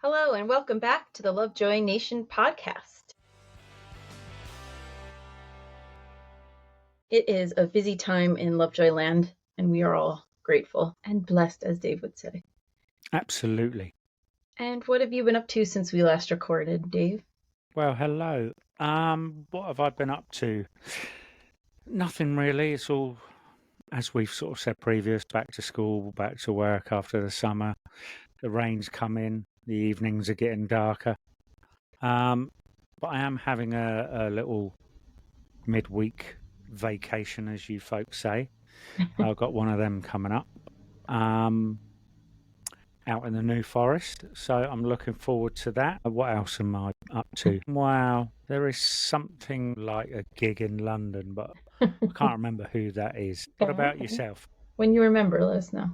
Hello and welcome back to the Lovejoy Nation podcast. It is a busy time in Lovejoy land, and we are all grateful and blessed, as Dave would say. Absolutely. And what have you been up to since we last recorded, Dave? Well, hello. What have I been up to? Nothing really. It's all, as we've sort of said previous, back to school, back to work after the summer. The rain's come in. The evenings are getting darker. But I am having a little midweek vacation, as you folks say. I've got one of them coming up. Out in the New Forest, so I'm looking forward to that. What else am I up to? Wow, there is something like a gig in London, but I can't remember who that is. What about yourself? When you remember, let us know.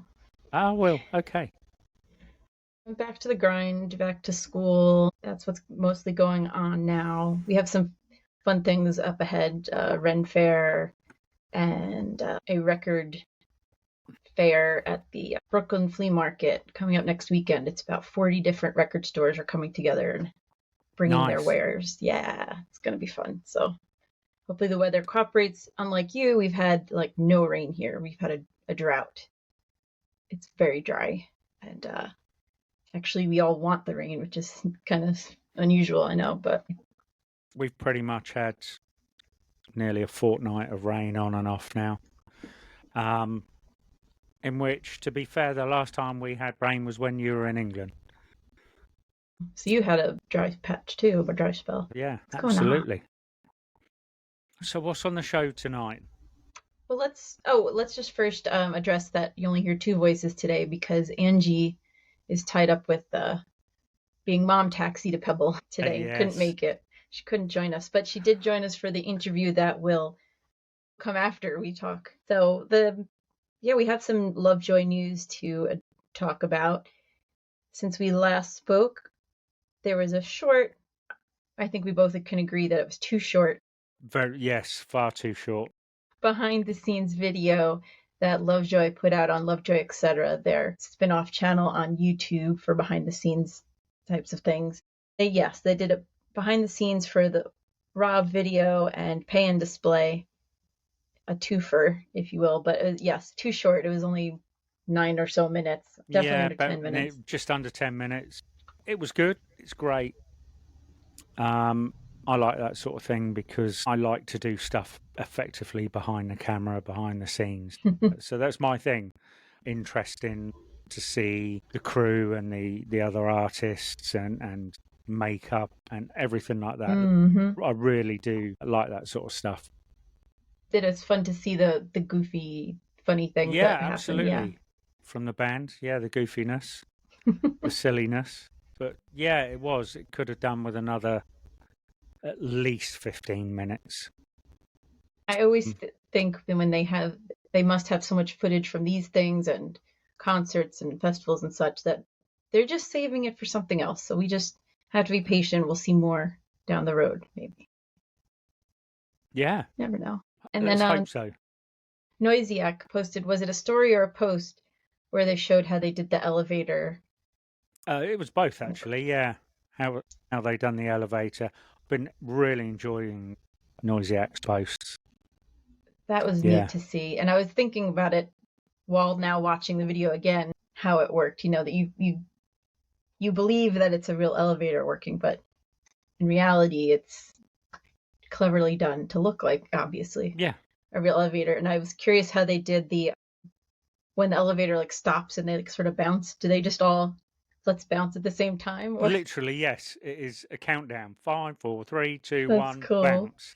Well, okay. Back to the grind, back to school. That's what's mostly going on now. We have some fun things up ahead, Ren Fair and a record fair at the Brooklyn Flea Market coming up next weekend. It's about 40 different record stores are coming together and bringing their wares. Yeah, it's going to be fun. So hopefully the weather cooperates. Unlike you, we've had like no rain here. We've had a drought. It's very dry. And actually we all want the rain, which is kind of unusual, I know, but we've pretty much had nearly a fortnight of rain on and off now. In which, to be fair, the last time we had rain was when you were in England. So you had a dry patch too, a dry spell. Yeah, absolutely. So what's on the show tonight? Well, let's just first address that you only hear two voices today because Angie is tied up with being mom taxi to Pebble today. Yes. Couldn't make it. She couldn't join us, but she did join us for the interview that will come after we talk. So we have some Lovejoy news to talk about. Since we last spoke, there was a short, I think we both can agree that it was too short. Yes, far too short. Behind the scenes video that Lovejoy put out on Lovejoy, etc., their spin-off channel on YouTube for behind the scenes types of things. They did a behind the scenes for the Rob video and pay and display. A twofer, if you will, but too short. It was only 9 or so minutes. Definitely under 10 minutes. Just under 10 minutes. It was good. It's great. I like that sort of thing because I like to do stuff effectively behind the camera, behind the scenes. So that's my thing. Interesting to see the crew and the other artists and makeup and everything like that. Mm-hmm. I really do like that sort of stuff. It's fun to see the goofy, funny things that happen. Absolutely. Yeah. From the band, the goofiness, the silliness. But it was. It could have done with another at least 15 minutes. I always think when they must have so much footage from these things and concerts and festivals and such that they're just saving it for something else. So we just have to be patient. We'll see more down the road, maybe. Yeah. Never know. And Let's then hope so. Noisiac posted, was it a story or a post where they showed how they did the elevator? It was both, actually, yeah. How they done the elevator. I've been really enjoying Noisiac's posts. That was neat to see. And I was thinking about it while now watching the video again, how it worked. You know, that you believe that it's a real elevator working, but in reality, it's cleverly done to look like, obviously, a real elevator. And I was curious how they did when the elevator like stops and they like sort of bounce. Do they just all let's bounce at the same time? Or? Literally, yes. It is a countdown. 5, 4, 3, 2, That's 1, cool. bounce.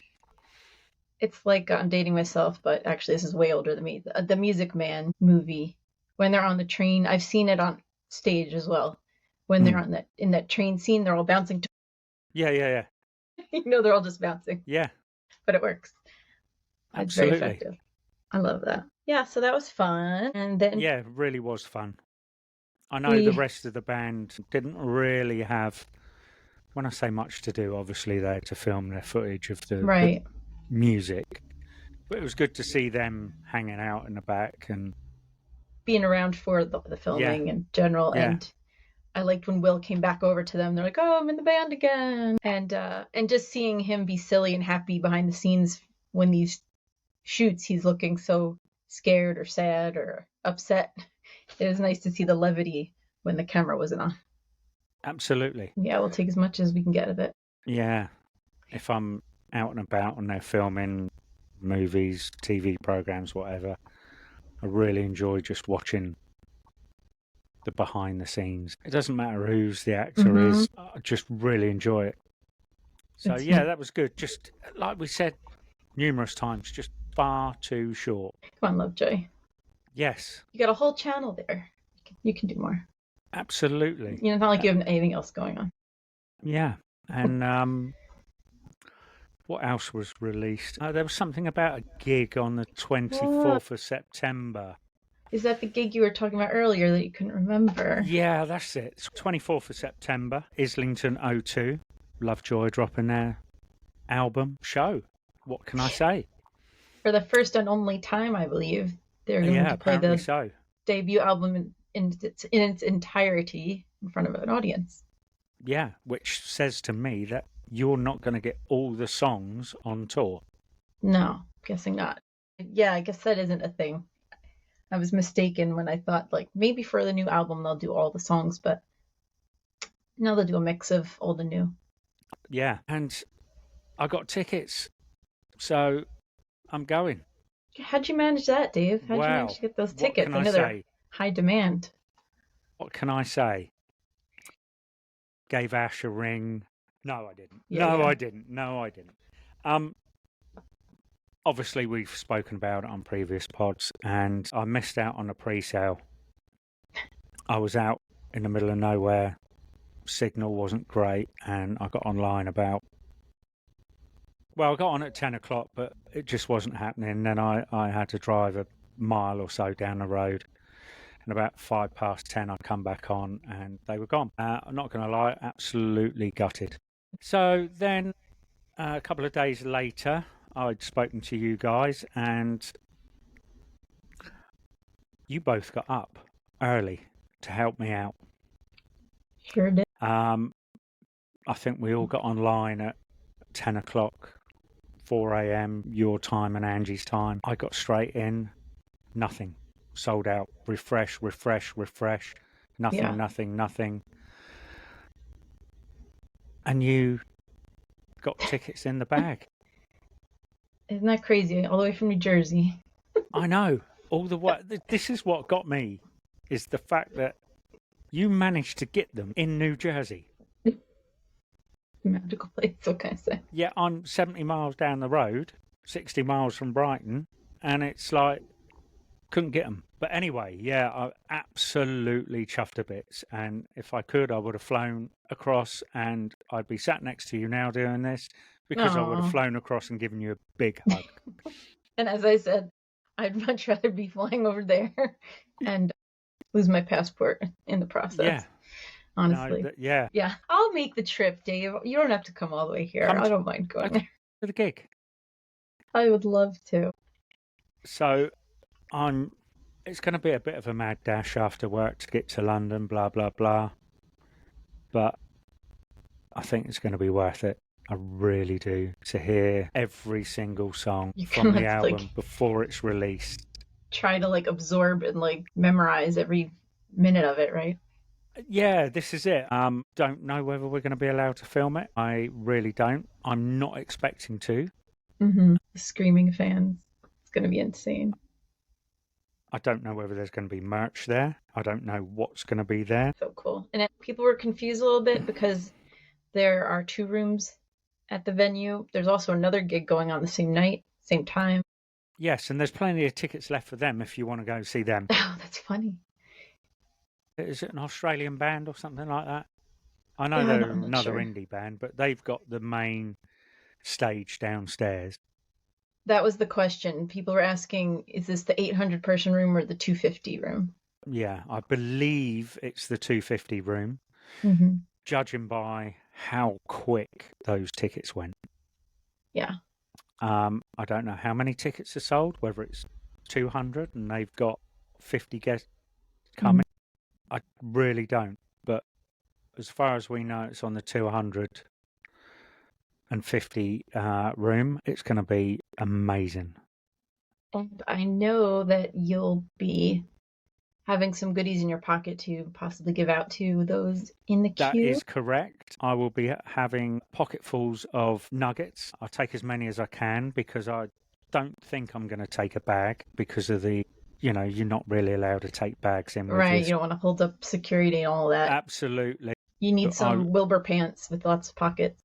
It's like I'm dating myself, but actually this is way older than me. The Music Man movie, when they're on the train, I've seen it on stage as well. When they're in that train scene, they're all bouncing. Yeah. You know, they're all just bouncing. Yeah. But it works. Absolutely. It's very effective. I love that. Yeah, so that was fun. And then it really was fun. I know the rest of the band didn't really have, when I say much to do, obviously they had to film their footage of the music. But it was good to see them hanging out in the back and being around for the filming in general. And I liked when Will came back over to them. They're like, "Oh, I'm in the band again," and just seeing him be silly and happy behind the scenes when these shoots, he's looking so scared or sad or upset. It was nice to see the levity when the camera wasn't on. Absolutely. Yeah, we'll take as much as we can get of it. Yeah. If I'm out and about and they're filming movies, TV programs, whatever, I really enjoy just watching the behind the scenes. It doesn't matter who's the actor is, I just really enjoy it. So yeah, that was good. Just like we said numerous times, just far too short. Come on, Lovejoy. Yes. You got a whole channel there. You can do more. Absolutely. You know, it's not like you have anything else going on. Yeah. And what else was released? There was something about a gig on the 24th of September. Is that the gig you were talking about earlier that you couldn't remember? Yeah, that's it. It's 24th of September, Islington O2, Lovejoy dropping their album show. What can I say? For the first and only time, I believe, they're going to play the debut album in its entirety in front of an audience. Yeah, which says to me that you're not going to get all the songs on tour. No, guessing not. Yeah, I guess that isn't a thing. I was mistaken when I thought, like, maybe for the new album they'll do all the songs, but no, they'll do a mix of old and new. Yeah, and I got tickets, so I'm going. How'd you manage that, Dave? How'd you manage to get those tickets? I know they're high demand. What can I say? Gave Ash a ring. No, I didn't. I didn't. Obviously, we've spoken about it on previous pods, and I missed out on a pre-sale. I was out in the middle of nowhere. Signal wasn't great, and I got online I got on at 10 o'clock, but it just wasn't happening. Then I had to drive a mile or so down the road. And about 10:05, I come back on, and they were gone. I'm not going to lie, absolutely gutted. So then a couple of days later, I'd spoken to you guys, and you both got up early to help me out. Sure did. I think we all got online at 10 o'clock, 4 a.m., your time and Angie's time. I got straight in, nothing. Sold out. Refresh. Nothing. And you got tickets in the bag. Isn't that crazy? All the way from New Jersey. I know. All the way. This is what got me, is the fact that you managed to get them in New Jersey. Magical place, what can I say? Yeah, I'm 70 miles down the road, 60 miles from Brighton, and it's like, couldn't get them. But anyway, yeah, I absolutely chuffed to bits. And if I could, I would have flown across, and I'd be sat next to you now doing this, because I would have flown across and given you a big hug. And as I said, I'd much rather be flying over there and lose my passport in the process. Yeah. Honestly. No, yeah. Yeah. I'll make the trip, Dave. You don't have to come all the way here. I don't mind going there. To the gig. I would love to. So it's going to be a bit of a mad dash after work to get to London, blah, blah, blah. But I think it's going to be worth it. I really do. To hear every single song from the album before it's released. Try to absorb and memorize every minute of it, right? Yeah, this is it. Don't know whether we're going to be allowed to film it. I really don't. I'm not expecting to. Mm-hmm. The screaming fans. It's going to be insane. I don't know whether there's going to be merch there. I don't know what's going to be there. So cool. And people were confused a little bit because there are 2 rooms at the venue. There's also another gig going on the same night, same time. Yes, and there's plenty of tickets left for them if you want to go see them. Oh, that's funny. Is it an Australian band or something like that? I know they're another indie band, but they've got the main stage downstairs. That was the question. People were asking, is this the 800-person room or the 250 room? Yeah, I believe it's the 250 room, judging by how quick those tickets went. Yeah. I don't know how many tickets are sold, whether it's 200 and they've got 50 guests coming. I really don't. But as far as we know, it's on the 250 room. It's going to be amazing. And I know that you'll be having some goodies in your pocket to possibly give out to those in the That queue. is correct. I will be having pocketfuls of nuggets. I'll take as many as I can because I don't think I'm going to take a bag because of the, you're not really allowed to take bags in with Right, you. you don't want to hold up security and all that. Absolutely. You need But some Wilbur pants with lots of pockets.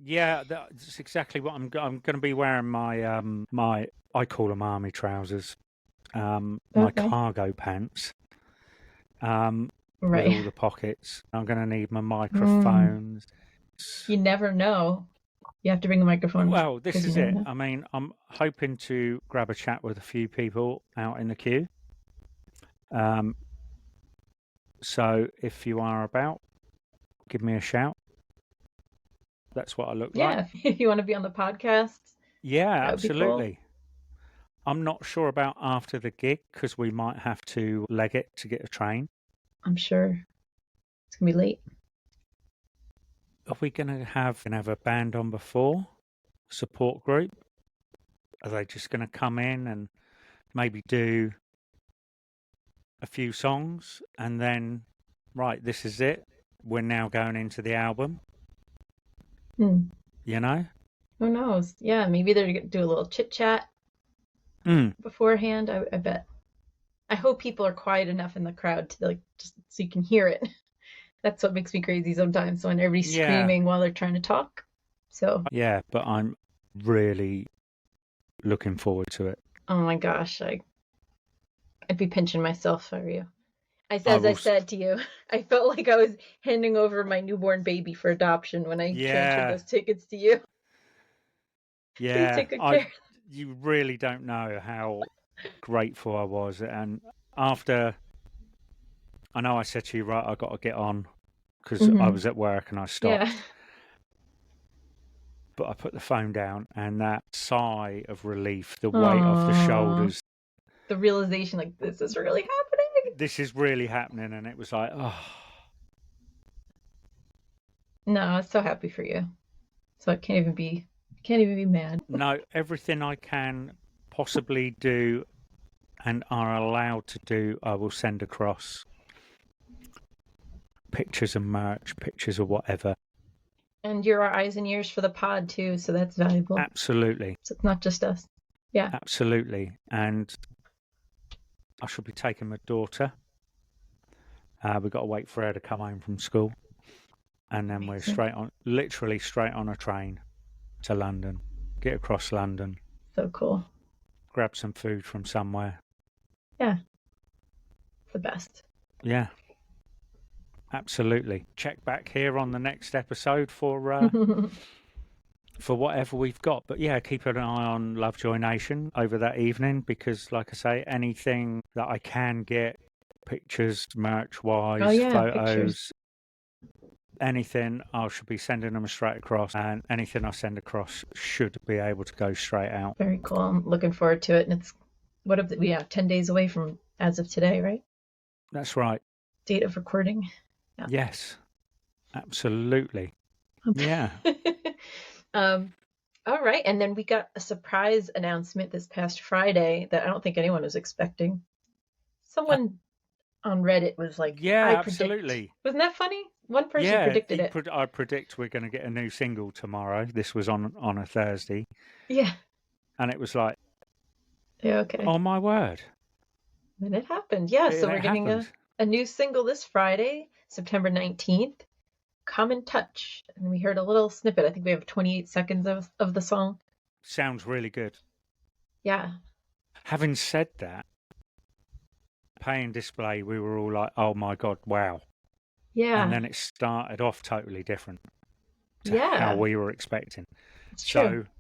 Yeah, that's exactly what I'm going to be wearing. My I call them army trousers, my Okay. cargo pants, with Right. all the pockets. I'm going to need my Mm. microphones. You never know. You have to bring a microphone Well, this because you is never it. know. I mean, I'm hoping to grab a chat with a few people out in the queue. So if you are about, give me a shout. That's what I look like. Yeah, if you want to be on the podcast, Yeah, that would be cool. absolutely. I'm not sure about after the gig because we might have to leg it to get a train. I'm sure it's gonna be late. Are we going to have a band on before? Support group? Are they just going to come in and maybe do a few songs and then, right, this is it. We're now going into the album. Hmm. You know? Who knows? Yeah, maybe they're gonna do a little chit chat beforehand. I bet. I hope people are quiet enough in the crowd to like just so you can hear it. That's what makes me crazy sometimes when everybody's Yeah. screaming while they're trying to talk. So Yeah, but I'm really looking forward to it. oh my gosh, I'd be pinching myself if I were you. As I I will said to you, I felt like I was handing over my newborn baby for adoption when I transferred Yeah. those tickets to you. Please Yeah. take good care. You really don't know how grateful I was. And after, I know I said to you, right, I got to get on because I was at work and I stopped. Yeah. But I put the phone down and that sigh of relief, the weight off the shoulders, The realization like this is really happening. this is really happening. And it was like, oh. No, I was so happy for you. So I can't even be mad. No, everything I can possibly do and are allowed to do, I will send across. Pictures of merch, pictures of whatever. And you're our eyes and ears for the pod too, so that's valuable. Absolutely. So it's not just us. Yeah. Absolutely. And I shall be taking my daughter. We've got to wait for her to come home from school. And then we're literally straight on a train to London. Get across London. So cool. Grab some food from somewhere. Yeah. It's the best. Yeah. Absolutely. Check back here on the next episode for whatever we've got. But yeah, keep an eye on Lovejoy Nation over that evening because, like I say, anything that I can get, pictures, merch-wise, photos, pictures. anything, I should be sending them straight across. And anything I send across should be able to go straight out. Very cool. I'm looking forward to it. And it's, we have 10 days away from as of today, right? That's right. Date of recording. Yeah. Yes, absolutely. Yeah. All right. And then we got a surprise announcement this past Friday that I don't think anyone was expecting. Someone on Reddit was like, yeah, absolutely. Wasn't that funny? One person predicted it. I predict we're going to get a new single tomorrow. This was on a Thursday. Yeah. And it was like, yeah, okay. Oh, my word. And it happened. Yeah, so we're getting a new single this Friday, September 19th, Common Touch. And we heard a little snippet. I think we have 28 seconds of the song. Sounds really good. Yeah. Having said that, paying display, we were all like, oh my God, wow. Yeah. And then it started off totally different to how we were expecting. It's true. So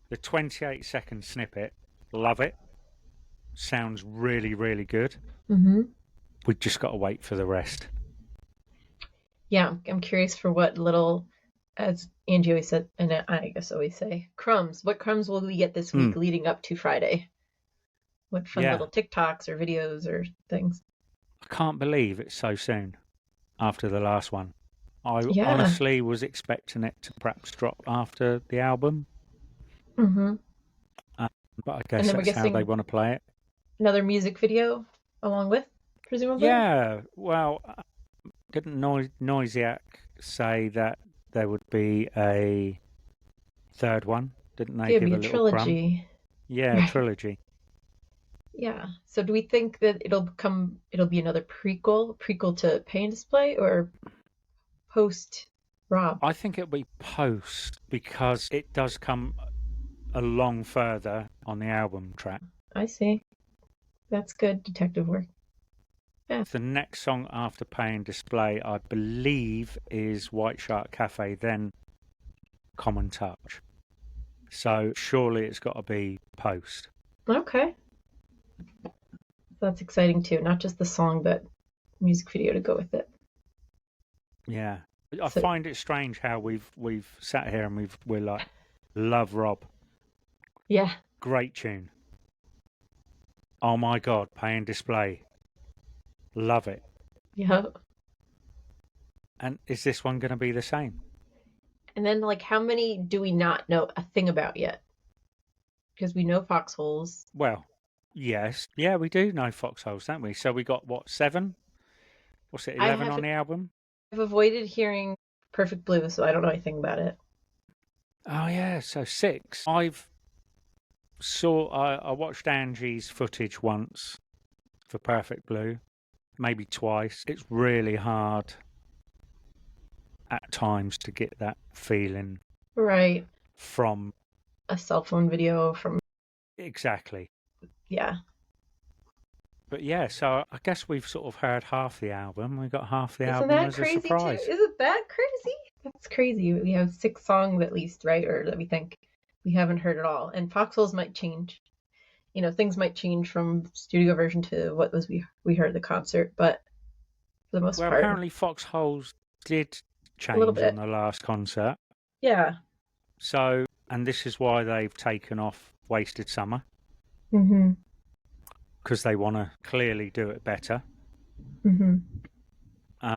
the 28-second snippet, love it. Sounds really, really good. Mm-hmm. We've just got to wait for the rest. Yeah, I'm curious for what little, as Angie always said, and I guess always say, crumbs. What crumbs will we get this week leading up to Friday? What fun little TikToks or videos or things. I can't believe it's so soon. after the last one. I Yeah. honestly was expecting it to perhaps drop after the album, Hmm. uh, but I And guess then we're that's how they guessing want to play it. another music video along with, presumably. Yeah, well, didn't Noisiac say that there would be a third one? Didn't they Give give me a a little crumb? trilogy. Yeah, Right. trilogy. Yeah. So do we think that it'll be another prequel to Pay and Display or post Rob? I think it'll be post because it does come along further on the album track. I see. That's good detective work. Yeah. The next song after Pay and Display, I believe, is White Shark Cafe, then Common Touch. So surely it's got to be post. Okay. That's exciting too. Not just the song, but music video to go with it. Yeah, I So find it strange how we've sat here and we're like, love Rob, yeah. great tune. Oh my God, Pay and Display, love it. Yeah. And is this one going to be the same? And then like how many do we not know a thing about yet? Because we know foxholes. Well, yes, yeah, we do know Foxholes, don't we? So we got what, 7? What's it, I 11 have on the album? I've avoided hearing Perfect Blue, so I don't know anything about it. Oh yeah, so 6. I watched Angie's footage once for Perfect Blue, maybe twice. It's really hard at times to get that feeling Right. from A cell phone video from exactly. yeah. But yeah, so I guess we've sort of heard half the album. We got half the Isn't album that as a crazy too? surprise. Isn't that crazy? That's crazy. We have 6 songs at least, right? Or that we think we haven't heard at all. And foxholes might change. Things might change from studio version to what was we heard at the concert, but for the most Well, part, apparently Foxholes did a little change on bit. the last concert. Yeah. So, and this is why they've taken off Wasted Summer Mm-hmm. because they want to clearly do it better. Mm-hmm.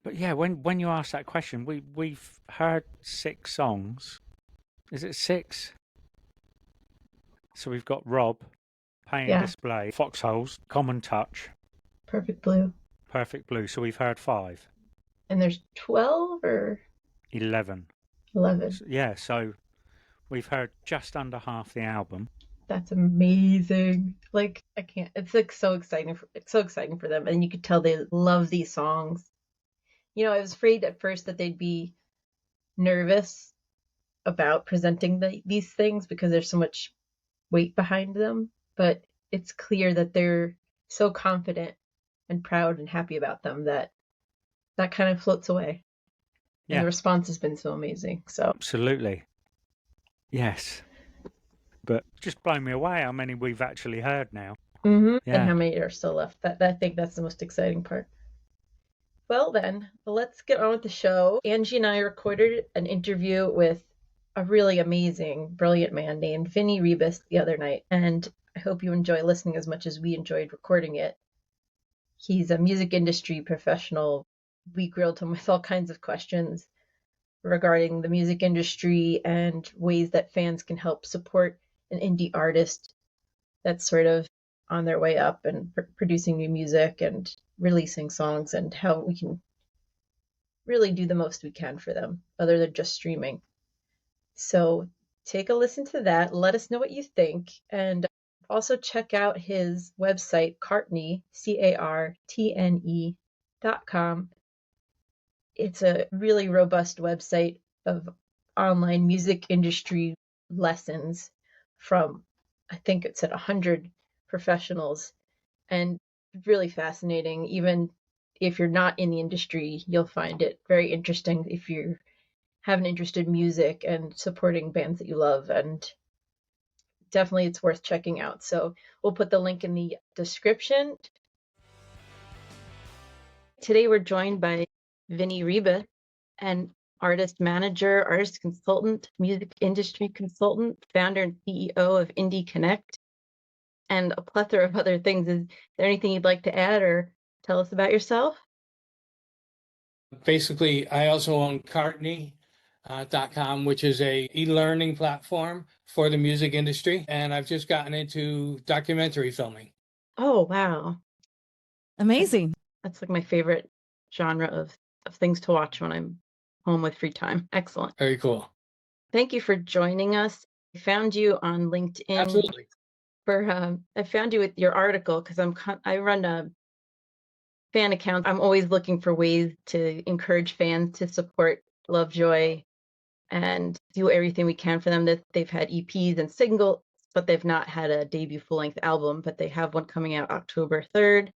But yeah, when you ask that question, we've heard 6 songs. Is it 6? So we've got Rob, Pay and Yeah. Display, Foxholes, Common Touch, Perfect Blue. Perfect Blue. So we've heard 5, And there's 12 or 11. 11. Yeah, so we've heard just under half the album. That's amazing. Like I can't. It's like so exciting for them, and you could tell they love these songs. I was afraid at first that they'd be nervous about presenting these things because there's so much weight behind them, but it's clear that they're so confident and proud and happy about them that that kind of floats away. And the Yeah, response has been so amazing. So, absolutely. Yes. But just blown me away how many we've actually heard now. and Yeah. how many are still left? That I think that's the most exciting part. Well, then, let's get on with the show. Angie and I recorded an interview with a really amazing, brilliant man named Vinny Ribus the other night, and I hope you enjoy listening as much as we enjoyed recording it. He's a music industry professional. We grilled him with all kinds of questions regarding the music industry and ways that fans can help support an indie artist that's sort of on their way up and producing new music and releasing songs, and how we can really do the most we can for them other than just streaming. So take a listen to that. Let us know what you think. And also check out his website, Cartney, CARTNE.com. It's a really robust website of online music industry lessons from, I think it said 100 professionals, and really fascinating. Even if you're not in the industry, you'll find it very interesting if you have an interest in music and supporting bands that you love. And definitely it's worth checking out. So we'll put the link in the description. Today we're joined by Vinny Ribus, an artist manager, artist consultant, music industry consultant, founder and CEO of Indie Connect, and a plethora of other things. Is there anything you'd like to add or tell us about yourself? Basically, I also own Cartney.com, which is a e-learning platform for the music industry. And I've just gotten into documentary filming. Oh, wow. Amazing. That's like my favorite genre of things to watch when I'm home with free time. Excellent. Very cool. Thank you for joining us. I found you on LinkedIn Absolutely. I found you with your article because I run a fan account. I'm always looking for ways to encourage fans to support Lovejoy and do everything we can for them. That they've had EPs and singles, but they've not had a debut full-length album, but they have one coming out October 3rd.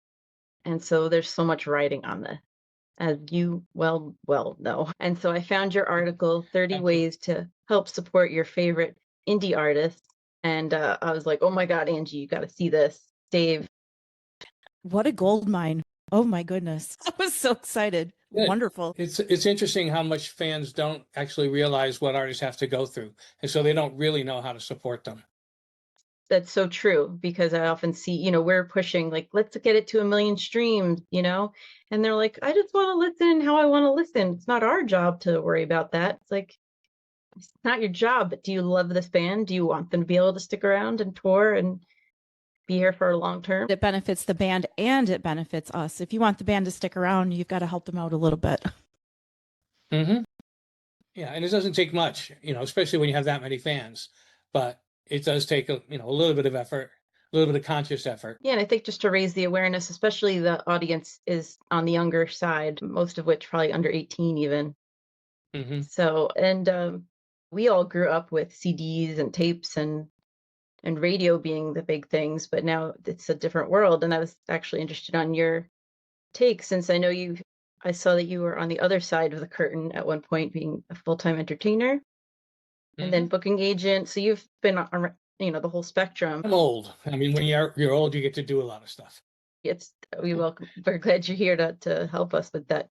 And so there's so much writing on this, as you well know. And so I found your article, 30 Absolutely. Ways to Help Support Your Favorite Indie Artists. And I was like, oh my God, Angie, you got to see this. Dave. What a gold mine. Oh my goodness. I was so excited. Good. Wonderful. It's interesting how much fans don't actually realize what artists have to go through. And so they don't really know how to support them. That's so true, because I often see, we're pushing like, let's get it to 1 million streams, and they're like, I just want to listen how I want to listen. It's not our job to worry about that. It's like, it's not your job, but do you love this band? Do you want them to be able to stick around and tour and be here for a long term? It benefits the band and it benefits us. If you want the band to stick around, you've got to help them out a little bit. Mm-hmm. Yeah, and it doesn't take much, especially when you have that many fans. But it does take a little bit of effort, a little bit of conscious effort. Yeah, and I think just to raise the awareness, especially the audience is on the younger side, most of which probably under 18 even. Mm-hmm. So, and we all grew up with CDs and tapes and radio being the big things, but now it's a different world. And I was actually interested on your take, since I saw that you were on the other side of the curtain at one point, being a full-time entertainer and then booking agent. So you've been on, the whole spectrum. I'm old. I mean, when you're old, you get to do a lot of stuff. We're glad you're here to help us with that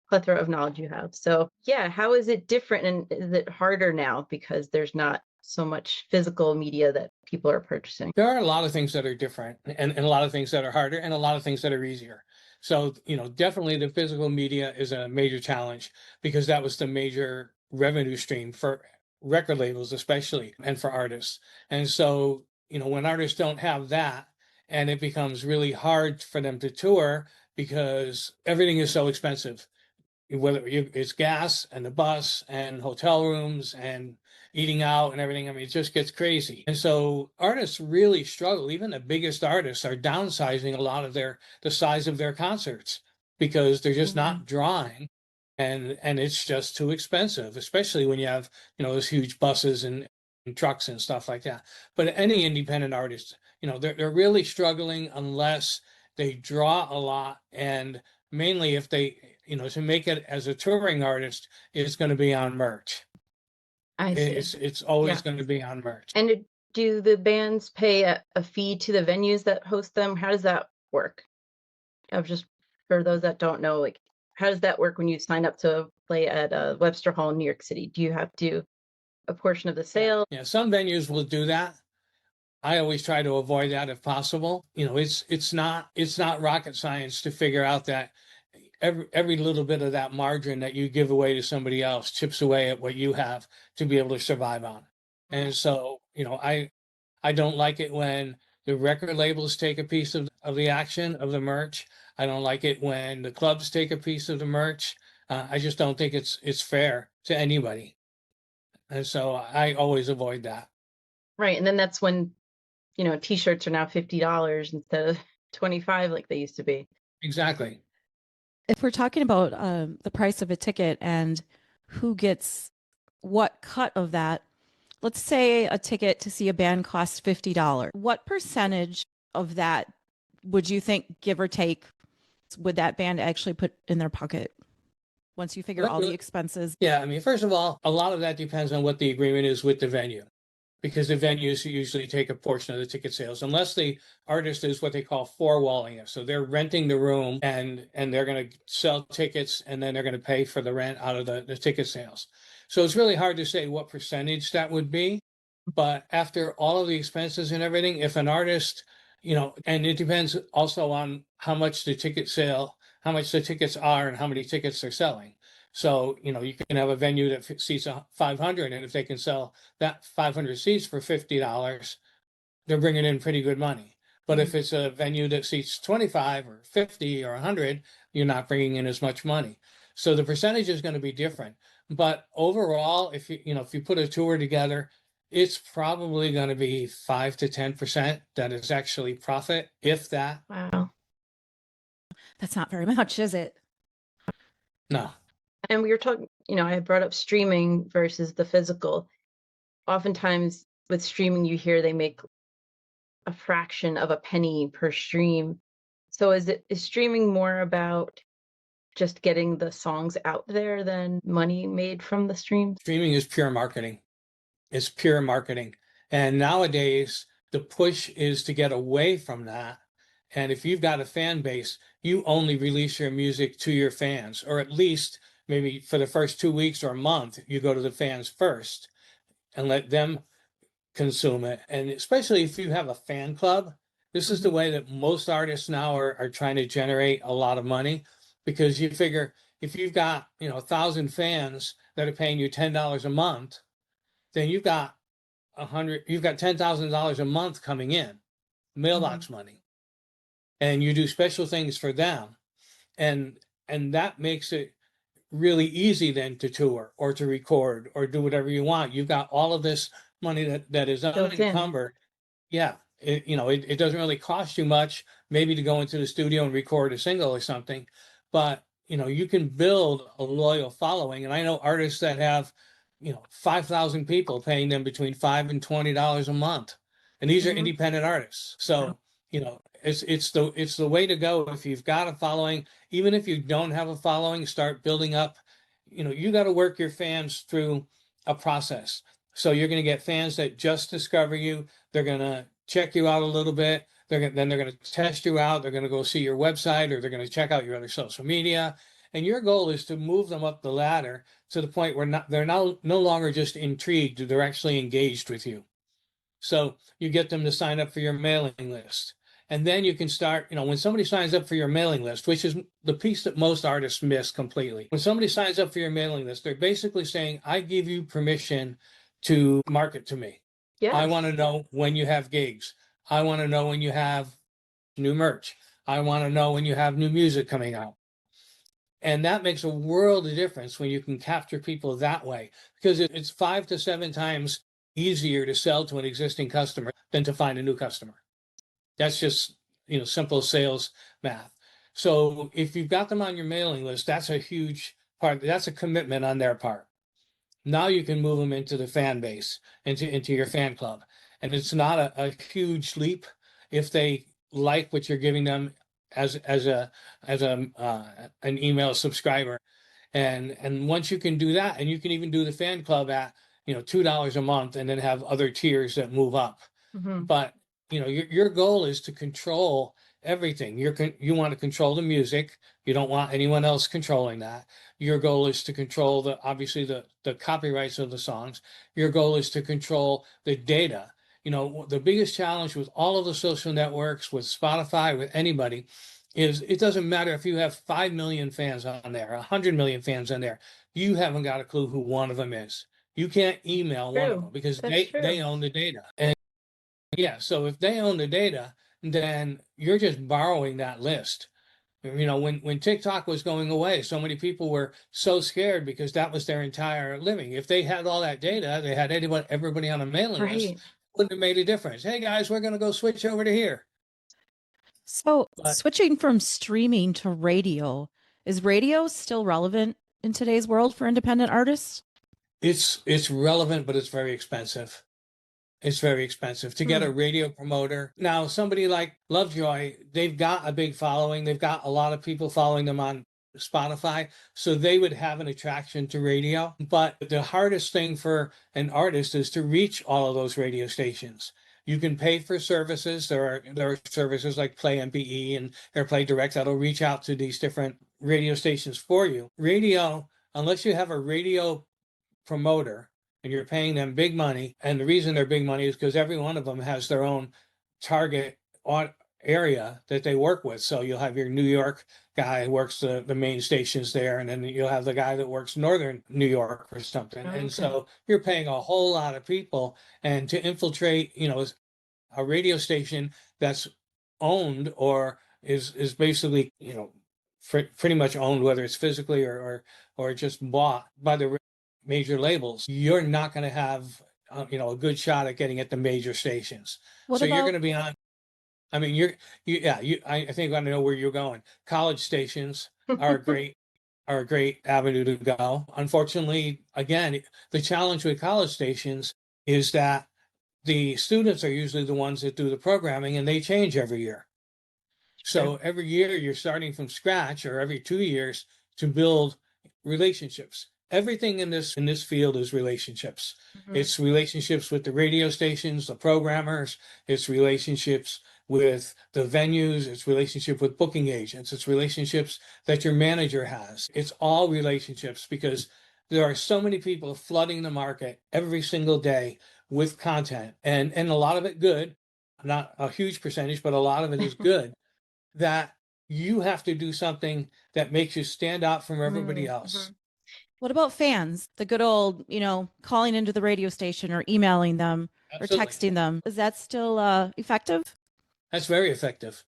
plethora of knowledge you have. So yeah, how is it different, and is it harder now because there's not so much physical media that people are purchasing? There are a lot of things that are different, and a lot of things that are harder, and a lot of things that are easier. So, definitely the physical media is a major challenge, because that was the major revenue stream for record labels, especially, and for artists. And so, when artists don't have that, and it becomes really hard for them to tour because everything is so expensive, whether it's gas and the bus and hotel rooms and eating out and everything. I mean, it just gets crazy. And so artists really struggle. Even the biggest artists are downsizing a lot of the size of their concerts, because they're just not drawing, and it's just too expensive, especially when you have, those huge buses and trucks and stuff like that. But any independent artist, they're really struggling unless they draw a lot, and mainly if they, to make it as a touring artist, it's going to be on merch. I see. It's always Yeah. going to be on merch. And do the bands pay a fee to the venues that host them? How does that work? Just for those that don't know, like, how does that work when you sign up to play at Webster Hall in New York City? Do you have to a portion of the sale? Yeah, some venues will do that. I always try to avoid that if possible. It's not rocket science to figure out that every little bit of that margin that you give away to somebody else chips away at what you have to be able to survive on. And so, I don't like it when the record labels take a piece of the action of the merch. I don't like it when the clubs take a piece of the merch. I just don't think it's fair to anybody. And so I always avoid that. Right. And then that's when, t-shirts are now $50 instead of 25 like they used to be. Exactly. If we're talking about the price of a ticket and who gets what cut of that, let's say a ticket to see a band costs $50. What percentage of that would you think, give or take, would that band actually put in their pocket once you figure all the expenses? Yeah, I mean, first of all, a lot of that depends on what the agreement is with the venue, because the venues usually take a portion of the ticket sales, unless the artist is what they call four-walling it. So they're renting the room, and they're going to sell tickets, and then they're going to pay for the rent out of the ticket sales. So it's really hard to say what percentage that would be. But after all of the expenses and everything, if an artist, and it depends also on how much the ticket sale how much the tickets are and how many tickets they're selling. So, you know, you can have a venue that seats 500, and if they can sell that 500 seats for $50, they're bringing in pretty good money. But if it's a venue that seats 25 or 50 or 100, you're not bringing in as much money. So the percentage is going to be different. But overall, if you put a tour together, it's probably going to be 5 to 10% that is actually profit, if that. Wow. That's not very much, is it? No. And we were talking, I had brought up streaming versus the physical. Oftentimes with streaming, you hear they make a fraction of a penny per stream. So is streaming more about just getting the songs out there than money made from the streams? Streaming is pure marketing. It's pure marketing. And nowadays, the push is to get away from that. And if you've got a fan base, you only release your music to your fans, or at least maybe for the first 2 weeks or a month, you go to the fans first and let them consume it. And especially if you have a fan club, this is the way that most artists now are trying to generate a lot of money, because you figure if you've got 1,000 fans that are paying you $10 a month, then you've got $10,000 a month coming in, mailbox money, and you do special things for them, and that makes it really easy then to tour or to record or do whatever you want. You've got all of this money that is unencumbered. Yeah, it doesn't really cost you much, maybe to go into the studio and record a single or something, but you can build a loyal following. And I know artists that have 5,000 people paying them between $5 and $20 a month, and these are independent artists. So it's the way to go. If you've got a following, even if you don't have a following, start building up. You got to work your fans through a process. So you're going to get fans that just discover you. They're going to check you out a little bit. Then they're going to test you out. They're going to go see your website, or they're going to check out your other social media. And your goal is to move them up the ladder to the point where they're no longer just intrigued, they're actually engaged with you. So you get them to sign up for your mailing list. And then you can start, when somebody signs up for your mailing list, which is the piece that most artists miss completely. When somebody signs up for your mailing list, they're basically saying, I give you permission to market to me. Yes. I want to know when you have gigs. I want to know when you have new merch. I want to know when you have new music coming out. And that makes a world of difference when you can capture people that way, because it's 5 to 7 times easier to sell to an existing customer than to find a new customer. That's just, simple sales math. So if you've got them on your mailing list, that's a huge part. That's a commitment on their part. Now you can move them into the fan base, into your fan club. And it's not a huge leap if they like what you're giving them as an email subscriber. And once you can do that, and you can even do the fan club at $2 a month, and then have other tiers that move up. But your goal is to control everything. You want to control the music. You don't want anyone else controlling that. Your goal is to control obviously the copyrights of the songs. Your goal is to control the data. The biggest challenge with all of the social networks, with Spotify, with anybody, is it doesn't matter if you have 5 million fans on there, 100 million fans on there. You haven't got a clue who one of them is. You can't email one of them because they own the data. And yeah, so if they own the data, then you're just borrowing that list. When TikTok was going away, so many people were so scared because that was their entire living. If they had all that data, they had everybody on a mailing list, wouldn't have made a difference. Hey guys, we're going to go switch over to here. So switching from streaming to radio, is radio still relevant in today's world for independent artists? It's relevant, but it's very expensive. It's very expensive to get a radio promoter. Now, somebody like Lovejoy, they've got a big following. They've got a lot of people following them on Spotify, so they would have an attraction to radio. But the hardest thing for an artist is to reach all of those radio stations. You can pay for services. There are services like Play MPE and AirPlay Direct that'll reach out to these different radio stations for you. Radio, unless you have a radio promoter and you're paying them big money, and the reason they're big money is because every one of them has their own target area that they work with. So you'll have your New York guy who works the main stations there, and then you'll have the guy that works Northern New York or something. Oh, And okay. so you're paying a whole lot of people, and to infiltrate, a radio station that's owned or is basically, pretty much owned, whether it's physically or just bought by the major labels, you're not going to have a good shot at getting at the major stations. What So you're going about to be on. I mean, I think I know where you're going. College stations are a great avenue to go. Unfortunately, again, the challenge with college stations is that the students are usually the ones that do the programming, and they change every year. So every year you're starting from scratch, or every 2 years, to build relationships. Everything in this field is relationships. Mhm. It's relationships with the radio stations, the programmers, it's relationships with the venues, it's relationship with booking agents, it's relationships that your manager has. It's all relationships, because there are so many people flooding the market every single day with content, and a lot of it good, not a huge percentage, but a lot of it is good, that you have to do something that makes you stand out from everybody else. what about fans? The good old, calling into the radio station or emailing them or Absolutely. texting them. Is that still effective? That's very effective.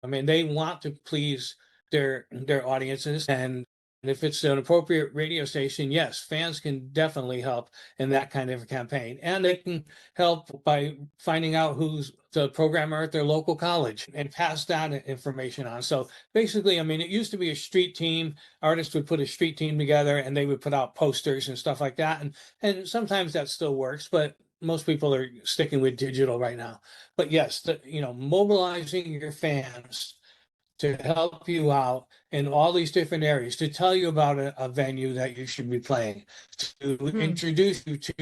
I mean, they want to please their audiences, and if it's an appropriate radio station, yes, fans can definitely help in that kind of a campaign, and they can help by finding out who's the programmer at their local college and pass that information on. So basically, I mean, it used to be a street team. Artists would put a street team together, and they would put out posters and stuff like that, and sometimes that still works, but most people are sticking with digital right now. But yes, mobilizing your fans to help you out in all these different areas, to tell you about a venue that you should be playing, to introduce you to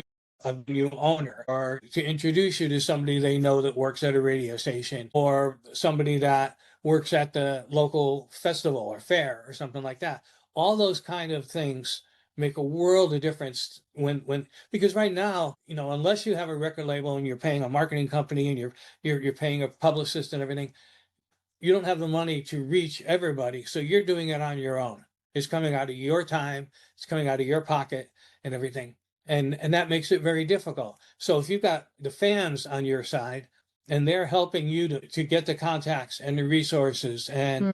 a venue owner, or to introduce you to somebody they know that works at a radio station, or somebody that works at the local festival or fair or something like that. All those kind of things make a world of difference because right now, unless you have a record label and you're paying a marketing company and you're paying a publicist and everything, you don't have the money to reach everybody. So you're doing it on your own. It's coming out of your time, it's coming out of your pocket and everything. And that makes it very difficult. So if you've got the fans on your side and they're helping you to get the contacts and the resources and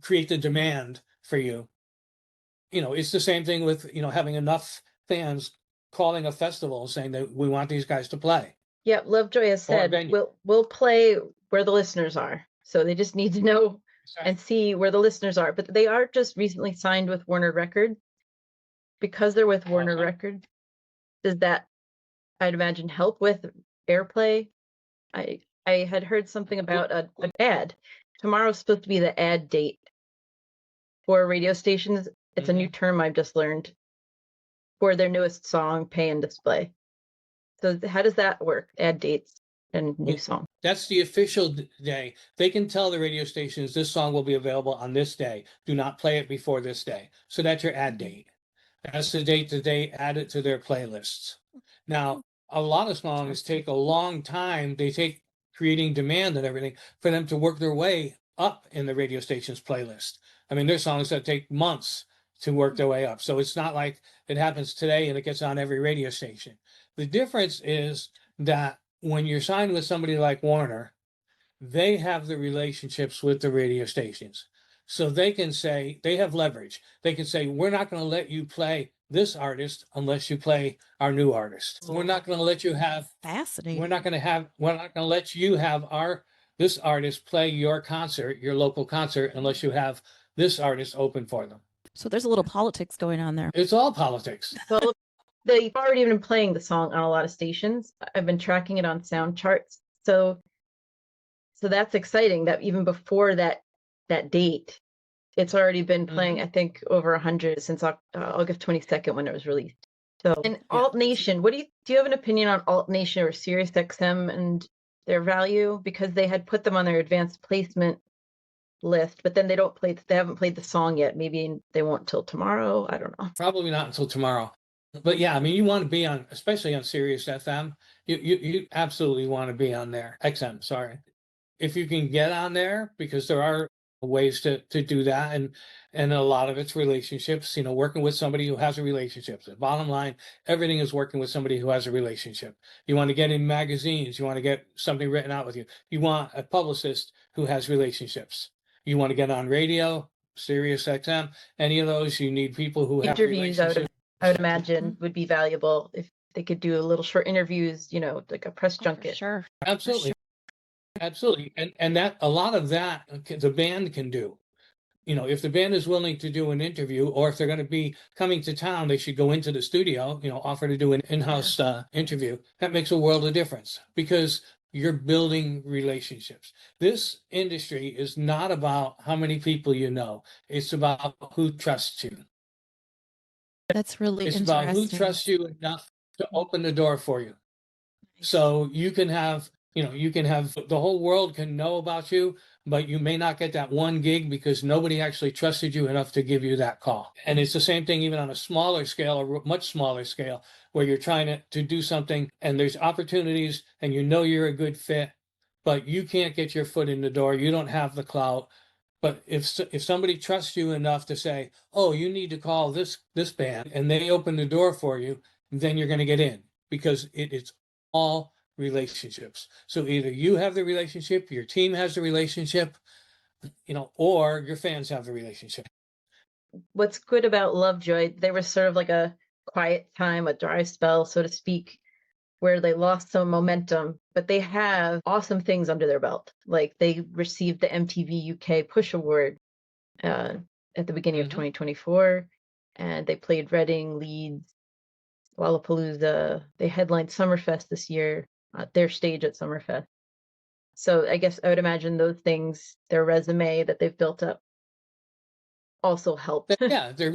create the demand for you, it's the same thing with, having enough fans calling a festival and saying that we want these guys to play. Yep, Lovejoy has Or a said venue. we'll play where the listeners are. So they just need to know and see where the listeners are. But they are just recently signed with Warner Record. Because they're with Warner Record, does that, I'd imagine, help with airplay? I had heard something about an ad. Tomorrow's supposed to be the ad date for radio stations. It's a new term I've just learned for their newest song, Pay and Display. So how does that work? Ad dates and new song. That's the official day. They can tell the radio stations this song will be available on this day. Do not play it before this day. So that's your ad date. That's the date that they add it to their playlists. Now, a lot of songs take a long time. They take creating demand and everything for them to work their way up in the radio station's playlist. I mean, there's songs that take months to work their way up. So it's not like it happens today and it gets on every radio station. The difference is that when you're signed with somebody like Warner, they have the relationships with the radio stations. So they can say, they have leverage. They can say, we're not going to let you play this artist unless you play our new artist. We're not going to let you have, Fascinating. we're not going to let you have this artist play your concert, your local concert, unless you have this artist open for them. So there's a little politics going on there. It's all politics. Well, they've already been playing the song on a lot of stations. I've been tracking it on sound charts. So that's exciting that even before that date, it's already been playing, I think, over 100 since August 22nd when it was released. So, and Alt Nation, do you have an opinion on Alt Nation or Sirius XM and their value? Because they had put them on their advanced placement list, but then they haven't played the song yet. Maybe they won't till tomorrow. I don't know. Probably not until tomorrow. But yeah, I mean, you want to be on, especially on Sirius FM. You absolutely want to be on there. XM, sorry. if you can get on there, because there are ways to do that, and a lot of it's relationships, working with somebody who has a relationship. The bottom line, everything is working with somebody who has a relationship. You want to get in magazines, you want to get something written out with you. You want a publicist who has relationships. You want to get on radio, Sirius XM, any of those, you need people who have Interviews, relationships. I would imagine, would be valuable if they could do a little short interviews, like a press For junket. sure. Absolutely. Absolutely. And that a lot of that the band can do. If the band is willing to do an interview, or if they're going to be coming to town, they should go into the studio, offer to do an in-house interview. That makes a world of difference, because you're building relationships. This industry is not about how many people you know. It's about who trusts you. That's really It's interesting. about who trusts you enough to open the door for you. So you can have the whole world can know about you, but you may not get that one gig because nobody actually trusted you enough to give you that call. And it's the same thing even on a smaller scale, or much smaller scale, where you're trying to do something and there's opportunities and you're a good fit, but you can't get your foot in the door. You don't have the clout. But if somebody trusts you enough to say, oh, you need to call this band, and they open the door for you, then you're going to get in, because it's all relationships. So either you have the relationship, your team has the relationship, or your fans have the relationship. What's good about Lovejoy, they were sort of like a quiet time, a dry spell, so to speak, where they lost some momentum, but they have awesome things under their belt. Like they received the MTV UK Push Award at the beginning of 2024, and they played Reading, Leeds, Lollapalooza. They headlined Summerfest this year, their stage at Summerfest. So I guess I would imagine those things, their resume that they've built up, also help. Yeah, they're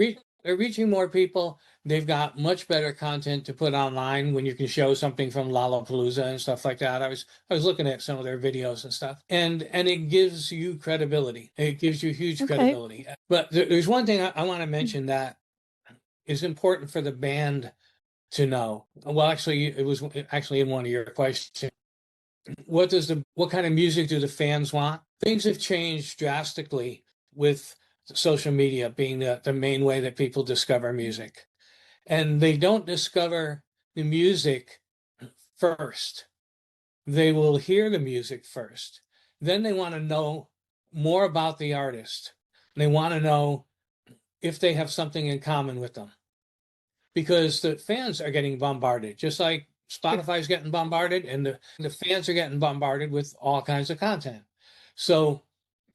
reaching more people. They've got much better content to put online when you can show something from Lollapalooza and stuff like that. I was looking at some of their videos and stuff, and it gives you credibility. It gives you huge credibility. But there's one thing I want to mention that is important for the band to know. Well, actually, it was actually in one of your questions. What kind of music do the fans want? Things have changed drastically with social media being the main way that people discover music. And they don't discover the music first. They will hear the music first. Then they want to know more about the artist. They want to know if they have something in common with them. Because the fans are getting bombarded, just like Spotify's getting bombarded, and the fans are getting bombarded with all kinds of content. So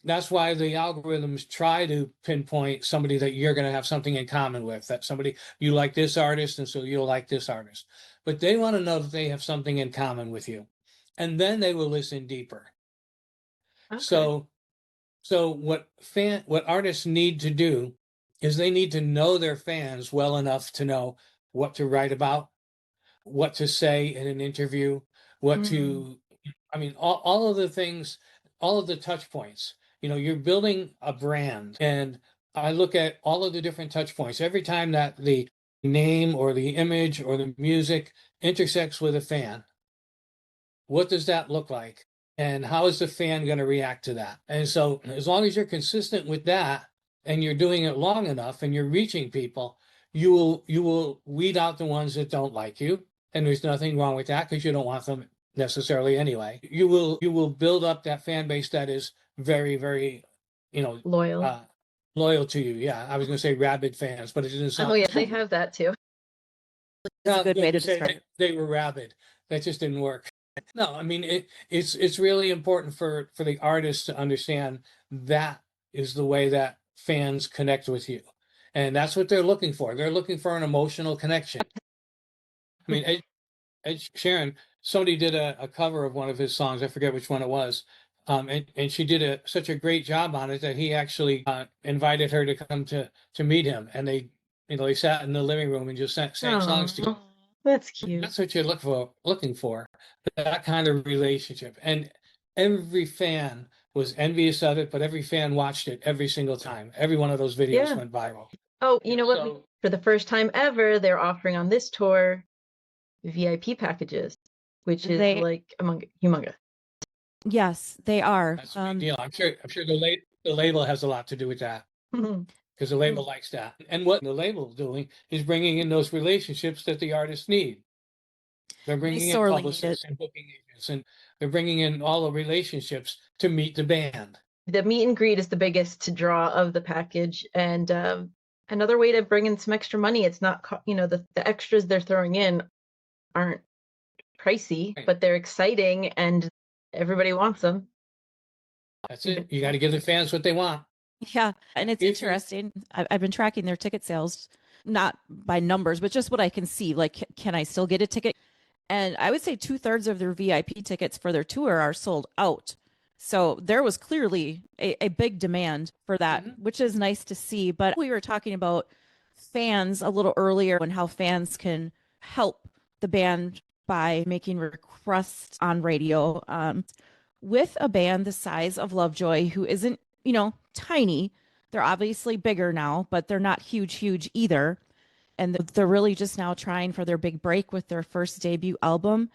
that's why the algorithms try to pinpoint somebody that you're going to have something in common with, that somebody, you like this artist, and so you'll like this artist. But they want to know that they have something in common with you. And then they will listen deeper. Okay. So what artists need to do is they need to know their fans well enough to know what to write about, what to say in an interview, all of the things, all of the touch points. You're building a brand, and I look at all of the different touch points. Every time that the name or the image or the music intersects with a fan, what does that look like? And how is the fan going to react to that? And so as long as you're consistent with that, and you're doing it long enough, and you're reaching people, you will weed out the ones that don't like you. And there's nothing wrong with that, because you don't want them necessarily anyway. You will build up that fan base that is very, very, loyal to you. Yeah, I was going to say rabid fans, but it didn't sound. Oh yeah, they have that too. That's a good way to describe it. They were rabid. That just didn't work. No, I mean it's really important for the artists to understand that is the way that fans connect with you, and that's what they're looking for. They're looking for an emotional connection. I mean, Ed Sheeran, somebody did a cover of one of his songs. I forget which one it was, and she did such a great job on it that he actually invited her to come to meet him, and they sat in the living room and just sang songs together. That's cute. That's what you're looking for, that kind of relationship. And every fan was envious of it, but every fan watched it every single time. Every one of those videos went viral. Oh, you know what? For the first time ever, they're offering on this tour VIP packages, which is like humongous. Yes, they are. That's a big deal. I'm sure the label has a lot to do with that, because the label likes that. And what the label is doing is bringing in those relationships that the artists need. They're They bringing in sorely need it. publicists and booking agents, and they're bringing in all the relationships to meet the band. The meet and greet is the biggest draw of the package, and another way to bring in some extra money. It's not, the extras they're throwing in aren't pricey, Right. but they're exciting and everybody wants them. That's it. You got to give the fans what they want. Yeah, and it's If you- interesting. I've been tracking their ticket sales, not by numbers, but just what I can see. Like, can I still get a ticket? And I would say 2/3 of their VIP tickets for their tour are sold out. So there was clearly a big demand for that, which is nice to see. But we were talking about fans a little earlier and how fans can help the band by making requests on radio. With a band the size of Lovejoy, who isn't, tiny, they're obviously bigger now, but they're not huge either. And they're really just now trying for their big break with their first debut album.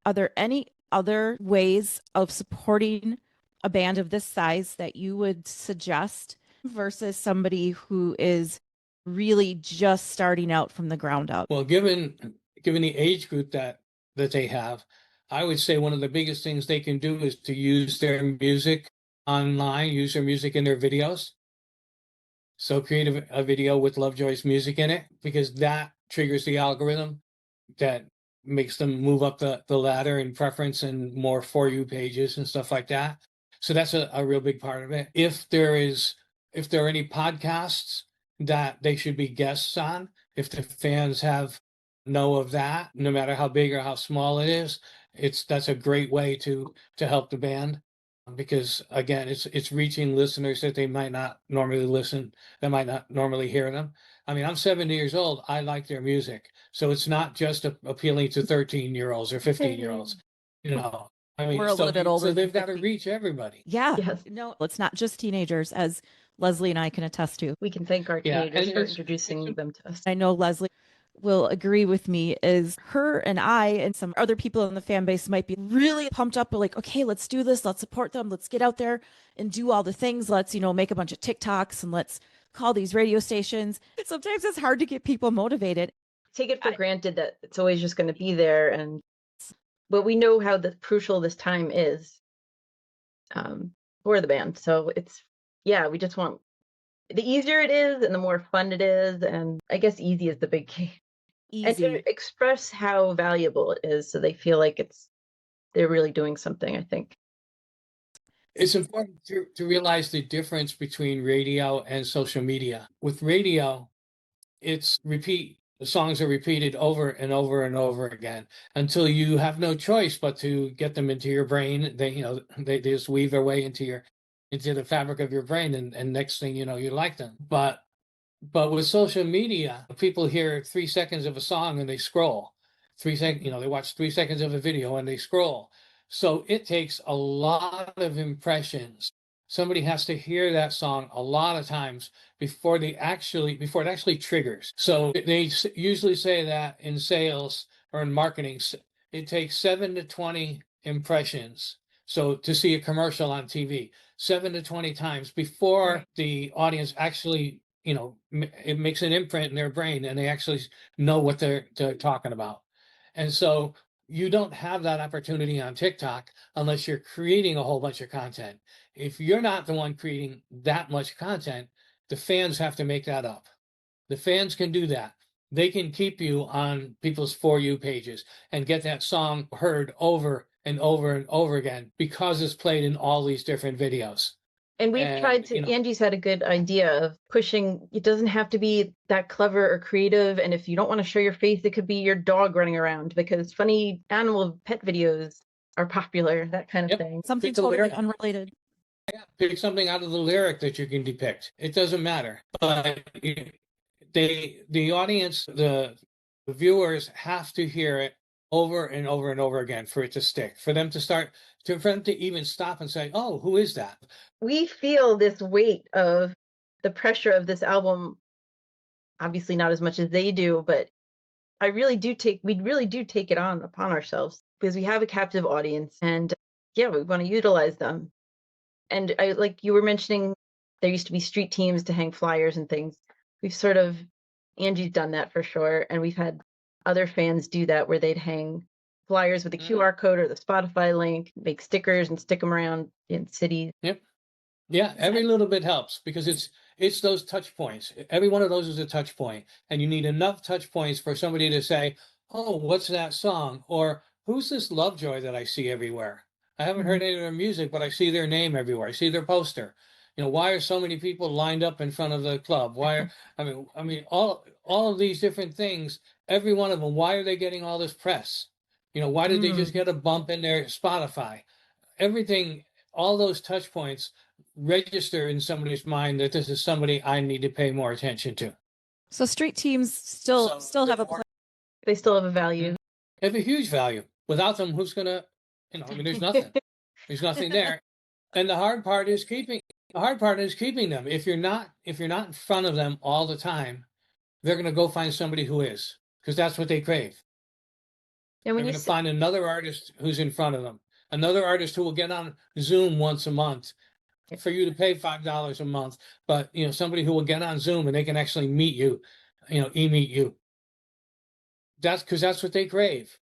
Are there any other ways of supporting a band of this size that you would suggest versus somebody who is really just starting out from the ground up? Well, given the age group that they have, I would say one of the biggest things they can do is to use their music online, use their music in their videos. So create a video with Lovejoy's music in it, because that triggers the algorithm that makes them move up the ladder in preference and more For You pages and stuff like that. So that's a real big part of it. If there are any podcasts that they should be guests on, if the fans know of that, no matter how big or how small it is, that's a great way to help the band, because again, it's reaching listeners that they might not normally listen, that might not normally hear them. I mean, I'm 70 years old. I like their music. So it's not just appealing to 13-year-olds or 15-year-olds. I mean, We're a little bit older so than they've got to 50. reach everybody. Yeah. Yes. No, it's not just teenagers, as Lesley and I can attest to. We can thank our Yeah, teenagers and for it's- introducing them to us. I know Lesley will agree with me, is her and I and some other people in the fan base might be really pumped up. We're like, okay, let's do this. Let's support them. Let's get out there and do all the things. Let's, make a bunch of TikToks and let's call these radio stations. Sometimes it's hard to get people motivated. Take it for granted that it's always just going to be there, but we know how crucial this time is for the band. So we just want, the easier it is and the more fun it is, and I guess easy is the big key. Easy. And to express how valuable it is, so they feel like they're really doing something, I think. It's important to realize the difference between radio and social media. With radio, the songs are repeated over and over and over again until you have no choice but to get them into your brain. They just weave their way into the fabric of your brain, and next thing you know, you like them. But with social media, people hear 3 seconds of a song and they scroll. 3 seconds, they watch 3 seconds of a video and they scroll. So it takes a lot of impressions. Somebody has to hear that song a lot of times before it actually triggers. So they usually say that in sales or in marketing, it takes 7 to 20 impressions. So to see a commercial on TV, 7 to 20 times before the audience actually, it makes an imprint in their brain and they actually know what they're talking about. And so you don't have that opportunity on TikTok unless you're creating a whole bunch of content. If you're not the one creating that much content, the fans have to make that up. The fans can do that. They can keep you on people's For You pages and get that song heard over and over and over again because it's played in all these different videos. And we've tried to, Angie's had a good idea of pushing, it doesn't have to be that clever or creative. And if you don't want to show your face, it could be your dog running around, because funny animal pet videos are popular, that kind of thing. Something Pick a totally lyric. unrelated. Yeah, pick something out of the lyric that you can depict. It doesn't matter. But the audience, the viewers have to hear it over and over and over again for it to stick, for them to even stop and say, oh, who is that? We feel this weight of the pressure of this album, obviously not as much as they do, but we really do take it upon ourselves, because we have a captive audience, and yeah, we want to utilize them. And I like you were mentioning there used to be street teams to hang flyers and things. We've sort of Angie's done that for sure, and we've had other fans do that where they'd hang flyers with a QR code or the Spotify link, make stickers and stick them around in cities. Yep. Yeah, every little bit helps because it's those touch points. Every one of those is a touch point, and you need enough touch points for somebody to say, "Oh, what's that song?" or "Who's this Lovejoy that I see everywhere? I haven't heard any of their music, but I see their name everywhere. I see their poster. Why are so many people lined up in front of the club? Why are I mean all of these different things, every one of them, why are they getting all this press? Why did they just get a bump in their Spotify? Everything, all those touch points register in somebody's mind that this is somebody I need to pay more attention to. So street teams still have a place. They still have a value. They have a huge value. Without them, who's gonna, there's nothing. There's nothing there. And the hard part is keeping them. If you're not in front of them all the time, they're gonna go find somebody who is, because that's what they crave. And They're when gonna find another artist who's in front of them, another artist who will get on Zoom once a month for you to pay $5 a month, but somebody who will get on Zoom and they can actually meet you, e-meet you. That's because that's what they crave.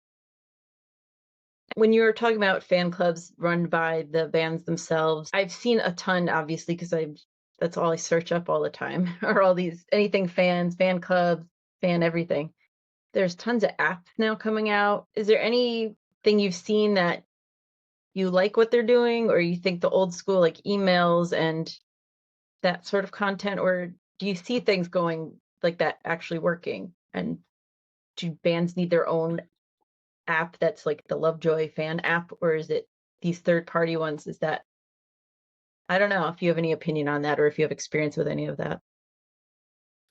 when you were talking about fan clubs run by the bands themselves, I've seen a ton, obviously, because that's all I search up all the time, or all these anything fans, fan clubs, fan everything. There's tons of apps now coming out. Is there anything you've seen that you like what they're doing, or you think the old school like emails and that sort of content, or do you see things going like that actually working? And do bands need their own app that's like the Lovejoy fan app, or is it these third-party ones? Is that, I don't know if you have any opinion on that or if you have experience with any of that.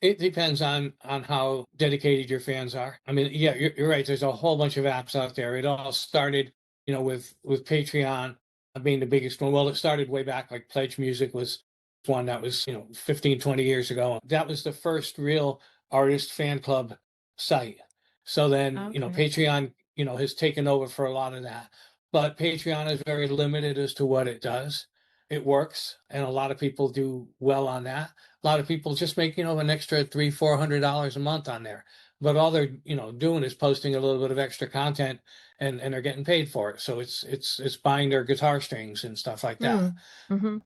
It depends on how dedicated your fans are. I mean, yeah, you're right. There's a whole bunch of apps out there. It all started, with Patreon being the biggest one. Well, it started way back, like Pledge Music was one that was, 15, 20 years ago. That was the first real artist fan club site. So then, Patreon, has taken over for a lot of that. But Patreon is very limited as to what it does. It works, and a lot of people do well on that. A lot of people just make, an extra $300-400 a month on there. But all they're, doing is posting a little bit of extra content, and they're getting paid for it. So it's buying their guitar strings and stuff like that. Mm-hmm.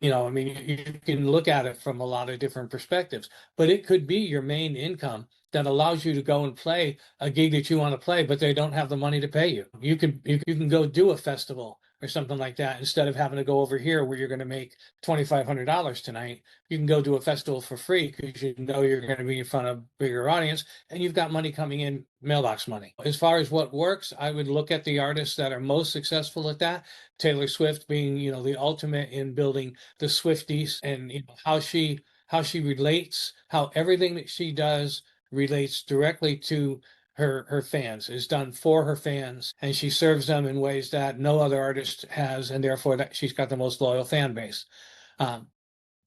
I mean, you can look at it from a lot of different perspectives, but it could be your main income that allows you to go and play a gig that you want to play, but they don't have the money to pay you. You can go do a festival or something like that instead of having to go over here where you're going to make $2,500 tonight. You can go do a festival for free because you know you're going to be in front of a bigger audience and you've got money coming in, mailbox money. As far as what works, I would look at the artists that are most successful at that. Taylor Swift being, the ultimate in building the Swifties, and how she relates, how everything that she does relates directly to her fans, is done for her fans, and she serves them in ways that no other artist has, and therefore that she's got the most loyal fan base.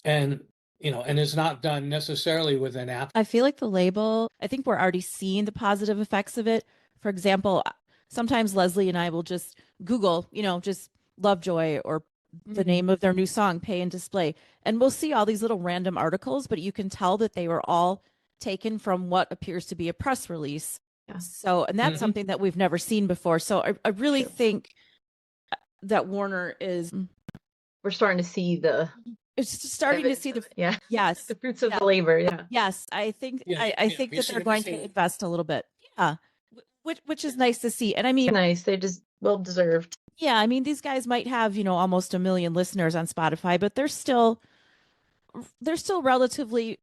And it's not done necessarily with an app. I feel like the label, I think we're already seeing the positive effects of it. For example, sometimes Lesley and I will just Google, just Lovejoy or the name of their new song, Pay and Display. And we'll see all these little random articles, but you can tell that they were all taken from what appears to be a press release. Yeah. So, and that's something that we've never seen before. So I really think that Warner is. We're starting to see It's starting to see the yes the fruits of the labor. Yeah. Yes, I think I think that they're going to invest a little bit. Yeah, which is nice to see. And I mean, nice. They just well deserved. Yeah, I mean, these guys might have almost 1 million listeners on Spotify, but they're still relatively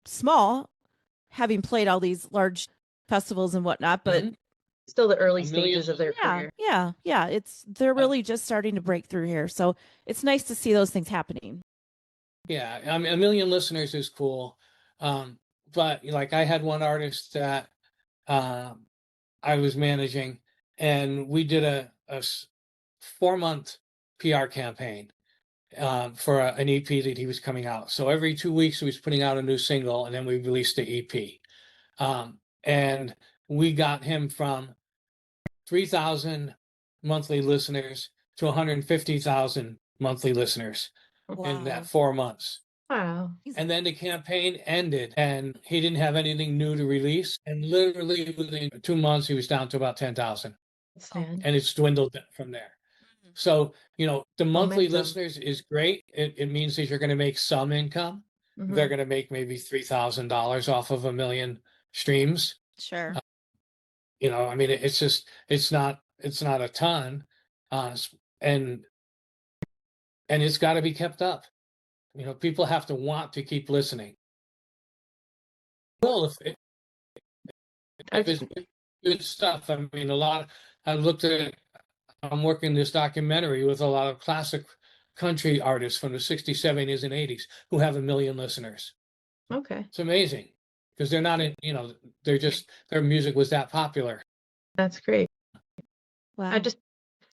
small, having played all these large festivals and whatnot. But still the early stages of their career. Yeah. They're really just starting to break through here. So it's nice to see those things happening. Yeah, I mean, 1 million listeners is cool. But like I had one artist that I was managing, and we did a 4-month PR campaign for an EP that he was coming out. So every 2 weeks he was putting out a new single, and then we released the EP. And we got him from 3,000 monthly listeners to 150,000 monthly listeners in that Wow. 4 months. Wow. And then the campaign ended and he didn't have anything new to release. And literally within 2 months, he was down to about 10,000 It's sad. and it's dwindled from there. Mhm. So, the monthly Momentum. listeners is great. It means that you're going to make some income. Mhm. They're going to make maybe $3,000 off of 1 million streams. Sure. I mean, it's not a ton. And it's got to be kept up. People have to want to keep listening. Well, if it's good stuff, I mean, I'm working this documentary with a lot of classic country artists from the 60s, 70s, and 80s who have 1 million listeners. Okay. It's amazing because they're not their music was that popular. That's great. Wow.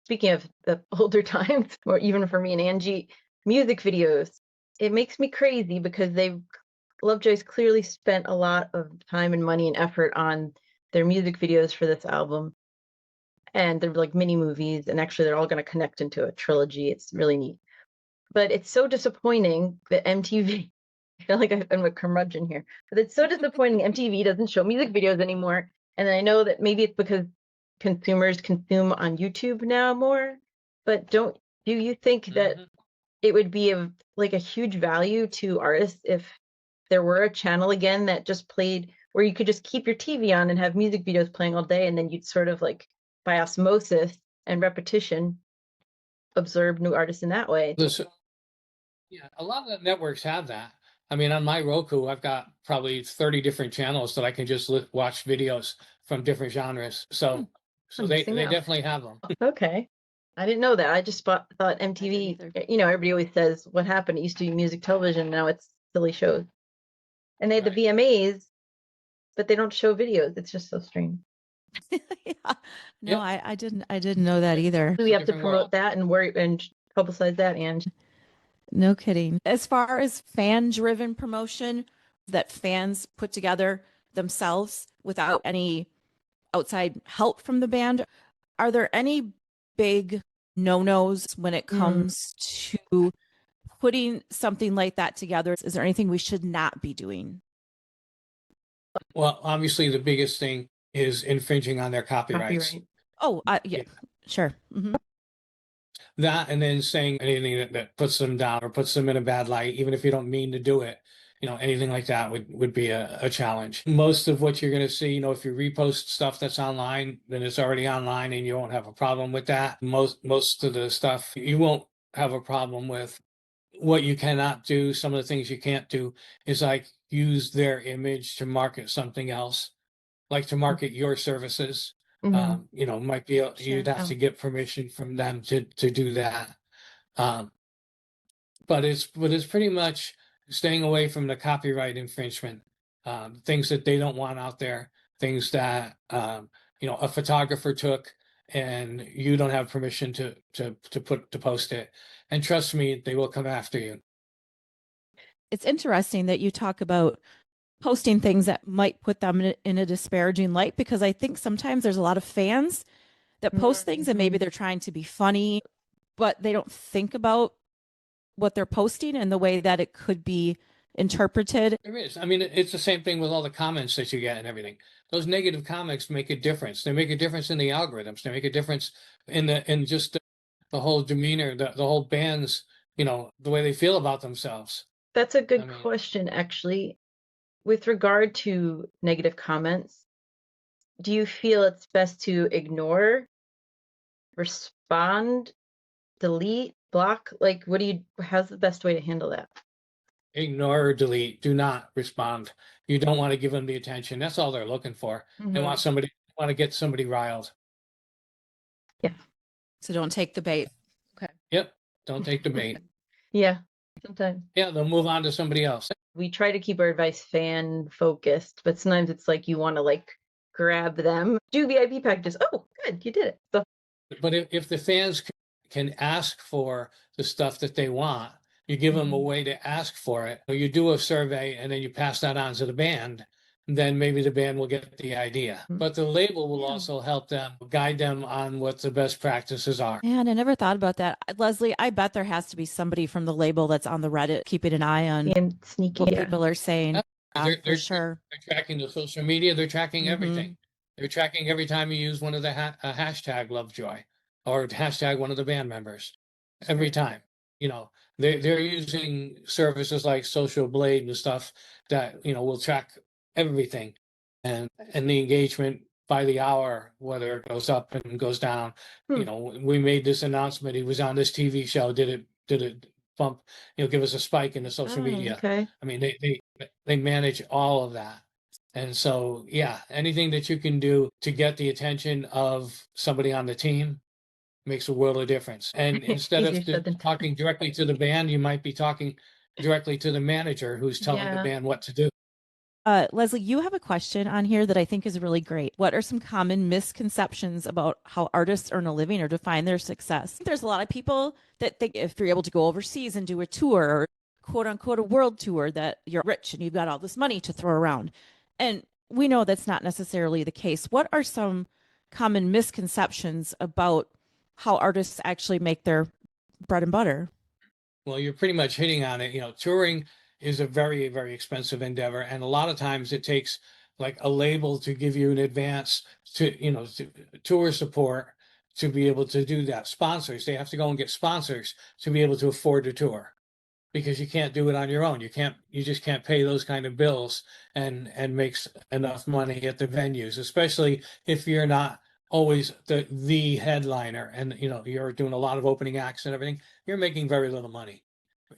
Speaking of the older times, or even for me and Angie, music videos, it makes me crazy because Lovejoy's clearly spent a lot of time and money and effort on their music videos for this album. And they're like mini movies, and actually they're all going to connect into a trilogy. It's really neat. But it's so disappointing that MTV, I feel like I'm a curmudgeon here, but it's so disappointing MTV doesn't show music videos anymore. And I know that maybe it's because consumers consume on YouTube now more, but do you think that it would be of like a huge value to artists if there were a channel again that just played where you could just keep your TV on and have music videos playing all day, and then you'd sort of like by osmosis and repetition observe new artists in that way? Yeah, a lot of the networks have that. I mean, on my Roku, I've got probably 30 different channels that I can just watch videos from different genres. So I'm they missing out. definitely have them. Okay. I didn't know that. I just thought MTV, everybody always says what happened. It used to be music television. Now it's silly shows. And they had the Right. VMAs, but they don't show videos. It's just so strange. Yeah. No, Yep. I didn't know that either. We have to different promote world. that and worry and publicize that. And No kidding. As far as fan-driven promotion that fans put together themselves without any outside help from the band, are there any big no-nos when it comes to putting something like that together? Is there anything we should not be doing? Well, obviously, the biggest thing is infringing on their copyrights. copyright. Oh, yeah, sure. Mhm. That and then saying anything that puts them down or puts them in a bad light, even if you don't mean to do it. Anything like that would be a challenge. Most of what you're going to see, if you repost stuff that's online, then it's already online and you won't have a problem with that. Most of the stuff you won't have a problem with. What you cannot do, some of the things you can't do is like use their image to market something else, like to market your services. Might be you'd have to get permission from them to do that. But it's pretty much staying away from the copyright infringement, things that they don't want out there, things that a photographer took and you don't have permission to post it. And trust me, they will come after you. It's interesting that you talk about posting things that might put them in a disparaging light, because I think sometimes there's a lot of fans that post things and maybe they're trying to be funny, but they don't think about what they're posting and the way that it could be interpreted. There is. I mean, it's the same thing with all the comments that you get and everything. Those negative comments make a difference. They make a difference in the algorithms. They make a difference in just the whole demeanor, the whole band's, the way they feel about themselves. That's a good question, actually. With regard to negative comments, do you feel it's best to ignore, respond, delete, block? Like, how's the best way to handle that? Ignore or delete. Do not respond. You don't want to give them the attention. That's all they're looking for. They want to get somebody riled. Yeah. So don't take the bait. Okay. Yep. Don't take the bait. Yeah. Sometimes. Yeah, they'll move on to somebody else. We try to keep our advice fan focused, but sometimes it's like you want to like grab them, do VIP packages. Oh, good, you did it. So, but if the fans can ask for the stuff that they want, you give them a way to ask for it. You do a survey and then you pass that on to the band. then maybe the band will get the idea. Mm. But the label will Yeah. also help them guide them on what the best practices are. Man, I never thought about that. Lesley, I bet there has to be somebody from the label that's on the Reddit keeping an eye on And sneaky. what Yeah. people are saying. Yeah, Yeah, they're- for they're- sure. They're tracking the social media. They're tracking Mhm. everything. They're tracking every time you use one of the hashtag Lovejoy or hashtag one of the band members. Every time, you know, they're using services like Social Blade and stuff that, you know, will track everything and the engagement by the hour, whether it goes up and goes down. You know, we made this announcement. He was on this TV show. Did it bump, you know, give us a spike in the social media? Okay. I mean, they manage all of that. And so, yeah, anything that you can do to get the attention of somebody on the team makes a world of difference. And instead Easier of said than done. talking directly to the band, you might be talking directly to the manager who's telling the Yeah. band what to do. Lesley, you have a question on here that I think is really great. What are some common misconceptions about how artists earn a living or define their success? There's a lot of people that think if you're able to go overseas and do a tour or quote unquote a world tour, that you're rich and you've got all this money to throw around. And we know that's not necessarily the case. What are some common misconceptions about how artists actually make their bread and butter? Well, you're pretty much hitting on it. You know, touring is a very, very expensive endeavor. And a lot of times it takes like a label to give you an advance to, you know, tour support to be able to do that. Sponsors, they have to go and get sponsors to be able to afford to tour because you can't do it on your own. You just can't pay those kind of bills and makes enough money at the venues, especially if you're not always the headliner and, you know, you're doing a lot of opening acts and everything. You're making very little money.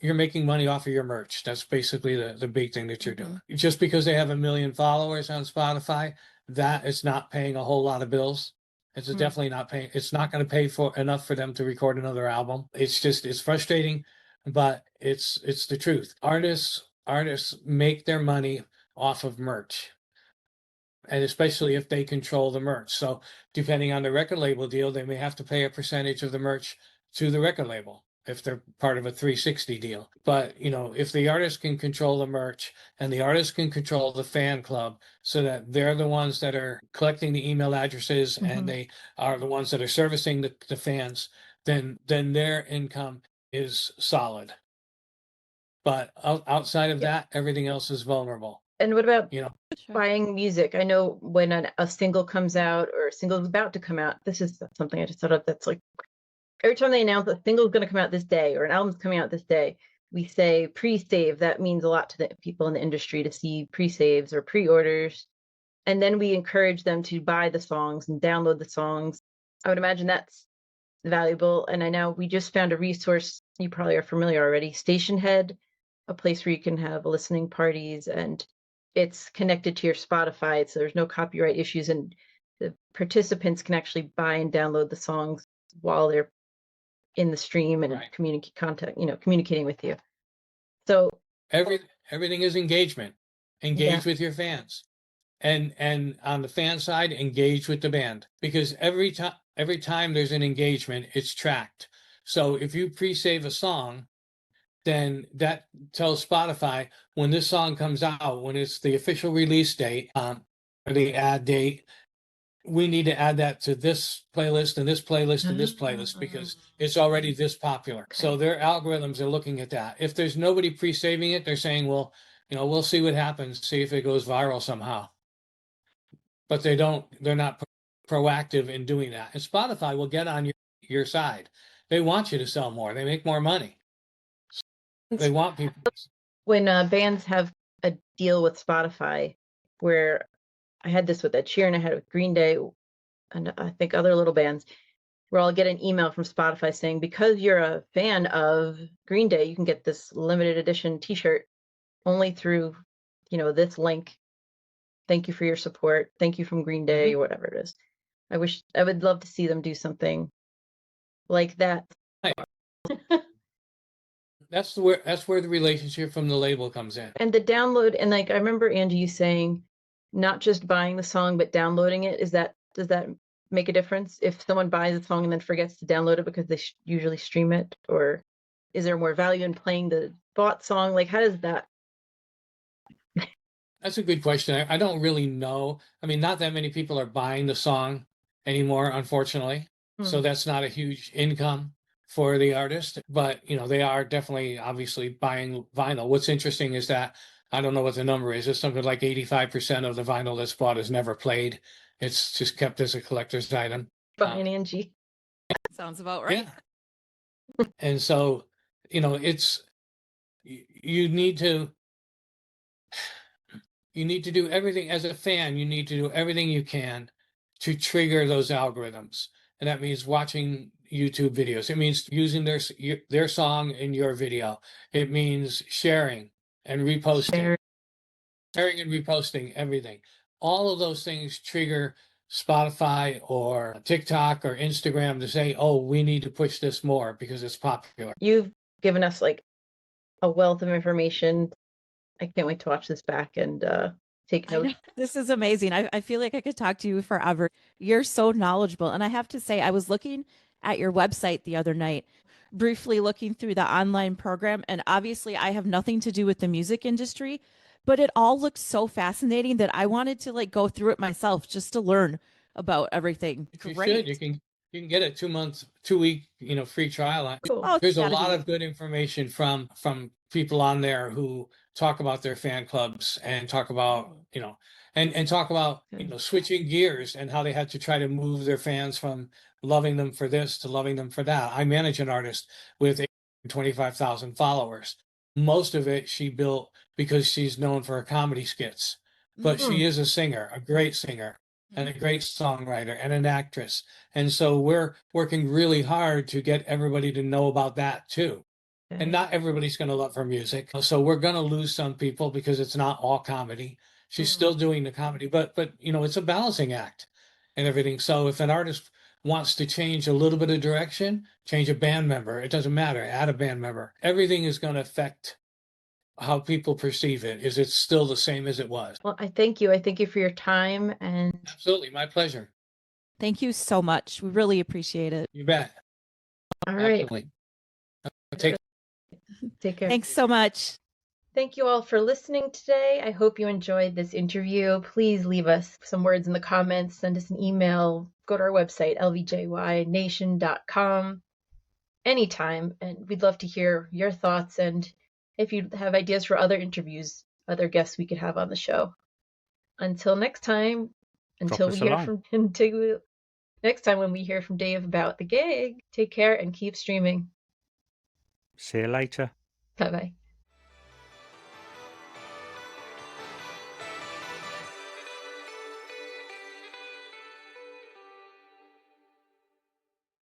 You're making money off of your merch. That's basically the big thing that you're doing. Just because they have 1 million followers on Spotify, that is not paying a whole lot of bills. It's definitely not paying. It's not going to pay for enough for them to record another album. It's frustrating, but it's the truth. Artists make their money off of merch. And especially if they control the merch. So depending on the record label deal, they may have to pay a percentage of the merch to the record label if they're part of a 360 deal. But, you know, if the artist can control the merch and the artist can control the fan club so that they're the ones that are collecting the email addresses and they are the ones that are servicing the fans, then their income is solid. But outside of that, everything else is vulnerable. And what about, you know, buying music? I know when a single comes out or a single is about to come out, this is something I just thought of that's like every time they announce a single is going to come out this day or an album's coming out this day, we say pre-save. That means a lot to the people in the industry to see pre-saves or pre-orders. And then we encourage them to buy the songs and download the songs. I would imagine that's valuable. And I know we just found a resource, you probably are familiar already, Station Head, a place where you can have listening parties, and it's connected to your Spotify, so there's no copyright issues, and the participants can actually buy and download the songs while they're in the stream and Right. communicating with you. So everything is engagement. Engage with your fans. And on the fan side, engage with the band, because every time there's an engagement, it's tracked. So if you pre-save a song, then that tells Spotify when this song comes out, when it's the official release date, or the ad date, we need to add that to this playlist and this playlist and this playlist because it's already this popular. So their algorithms are looking at that. If there's nobody pre-saving it, they're saying, well, you know, we'll see what happens, see if it goes viral somehow. But they're not proactive in doing that. And Spotify will get on your side. They want you to sell more. They make more money. They want people. when bands have a deal with Spotify, where I had this with Ed Sheeran, I had it with Green Day, and I think other little bands, where I'll get an email from Spotify saying, because you're a fan of Green Day, you can get this limited edition T-shirt only through, this link. Thank you for your support. Thank you from Green Day, or whatever it is. I would love to see them do something like that. That's where the relationship from the label comes in. And the download, and like I remember Angie, you saying, not just buying the song but downloading it. Does that make a difference if someone buys a song and then forgets to download it because they usually stream it, or is there more value in playing the bought song? Like, how does that? That's a good question. I don't really know. I mean, not that many people are buying the song anymore, unfortunately. So Hmm. that's not a huge income for the artist, but they are definitely obviously buying vinyl. What's interesting is that I don't know what the number is. It's something like 85% of the vinyl that's bought is never played. It's just kept as a collector's item. Fine, Angie. Sounds about right. Yeah. And so, it's you need to do everything as a fan. You need to do everything you can to trigger those algorithms, and that means watching YouTube videos. It means using their song in your video. It means sharing and reposting, Share. sharing and reposting everything. All of those things trigger Spotify or TikTok or Instagram to say, "Oh, we need to push this more because it's popular." You've given us like a wealth of information. I can't wait to watch this back and take I know. notes. This is amazing. I feel like I could talk to you forever. You're so knowledgeable. And I have to say, I was looking at your website the other night, briefly looking through the online program. And obviously, I have nothing to do with the music industry, but it all looked so fascinating that I wanted to like go through it myself just to learn about everything. You should. Great. You can get a 2 month, 2 week, free trial. Cool. Oh, it's There's a gotta lot be. of good information from people on there who talk about their fan clubs and talk about, and talk about, switching gears and how they had to try to move their fans from loving them for this to loving them for that. I manage an artist with 25,000 followers. Most of it she built because she's known for her comedy skits, but Hmm. she is a singer, a great singer and a great songwriter and an actress. And so we're working really hard to get everybody to know about that too. Okay. And not everybody's going to love her music. So we're going to lose some people because it's not all comedy. She's still doing the comedy, but it's a balancing act and everything. So if an artist wants to change a little bit of direction, change a band member, it doesn't matter, add a band member. Everything is going to affect how people perceive it. Is it still the same as it was? Well, I thank you. I thank you for your time and Absolutely, my pleasure. Thank you so much. We really appreciate it. You bet. all right. Absolutely. Take Take care. Thanks so much. Thank you all for listening today. I hope you enjoyed this interview. Please leave us some words in the comments, send us an email, go to our website, lvjynation.com, anytime. And we'd love to hear your thoughts and if you have ideas for other interviews, other guests we could have on the show. Until next time, until we us a hear line. from next time when we hear from Dave about the gig, take care and keep streaming. See you later. Bye bye.